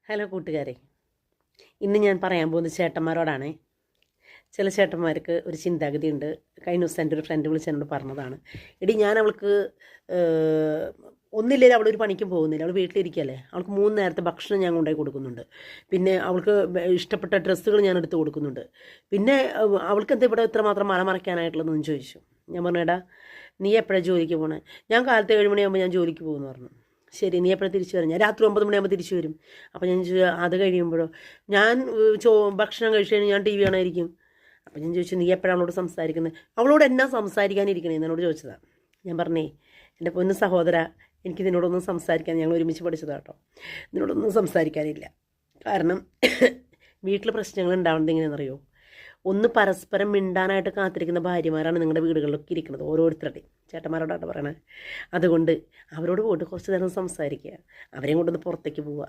Hello കൂട്ടുകാരെ, ഇന്ന് ഞാൻ പറയാൻ പോകുന്നത് ചേട്ടന്മാരോടാണ്. ചില ചേട്ടന്മാർക്ക് ഒരു ചിന്താഗതി ഉണ്ട്. കഴിഞ്ഞ ദിവസം എൻ്റെ ഒരു ഫ്രണ്ട് വിളിച്ചെന്നോട് പറഞ്ഞതാണ്, എടി ഞാൻ അവൾക്ക് ഒന്നില്ലെങ്കിൽ അവളൊരു പണിക്കും പോകുന്നില്ല, അവൾ വീട്ടിലിരിക്കുകയല്ലേ, അവൾക്ക് 3 നേരത്തെ ഭക്ഷണം ഞാൻ കൊണ്ടുപോയി കൊടുക്കുന്നുണ്ട്, പിന്നെ അവൾക്ക് ഇഷ്ടപ്പെട്ട ഡ്രസ്സുകൾ ഞാൻ എടുത്ത് കൊടുക്കുന്നുണ്ട്, പിന്നെ അവൾക്ക് എന്താ ഇവിടെ ഇത്രമാത്രം മല മറയ്ക്കാനായിട്ടുള്ളതെന്ന് ചോദിച്ചു. ഞാൻ പറഞ്ഞു, എടാ നീ എപ്പോഴാണ് ജോലിക്ക് പോകണേ? ഞാൻ കാലത്ത് 7 മണിയാകുമ്പോൾ ഞാൻ ജോലിക്ക് പോകുമെന്ന് പറഞ്ഞു. ശരി, നീ എപ്പോഴാണ് തിരിച്ചു വരും? ഞാൻ രാത്രി 9 മണിയാകുമ്പോൾ തിരിച്ചു വരും. അപ്പോൾ ഞാൻ അത് കഴിയുമ്പോഴോ ഞാൻ ഭക്ഷണം കഴിച്ചു കഴിഞ്ഞാൽ ഞാൻ TV കാണാതിരിക്കും. അപ്പം ഞാൻ ചോദിച്ചു, നീ എപ്പോഴാണ് അവളോട് സംസാരിക്കുന്നത്? അവളോട് എന്നാ സംസാരിക്കാനിരിക്കണേ എന്നോട് ചോദിച്ചതാണ്. ഞാൻ പറഞ്ഞേ, എൻ്റെ പൊന്ന് സഹോദര, എനിക്ക് നിന്നോടൊന്നും സംസാരിക്കാൻ, ഞങ്ങൾ ഒരുമിച്ച് പഠിച്ചതാണ് കേട്ടോ, നിന്നോടൊന്നും സംസാരിക്കാനില്ല. കാരണം വീട്ടിൽ പ്രശ്നങ്ങൾ ഉണ്ടാവുന്നത് എങ്ങനെയാണെന്നറിയോ? ഒന്ന് പരസ്പരം മിണ്ടാനായിട്ട് കാത്തിരിക്കുന്ന ഭാര്യമാരാണ് നിങ്ങളുടെ വീടുകളിലൊക്കെ ഇരിക്കുന്നത്, ഓരോരുത്തരുടെയും. ചേട്ടന്മാരോടാണ് പറയണത്. അതുകൊണ്ട് അവരോട് പോയിട്ട് കുറച്ച് നേരം സംസാരിക്കുക, അവരെയും കൊണ്ടൊന്ന് പുറത്തേക്ക് പോവുക.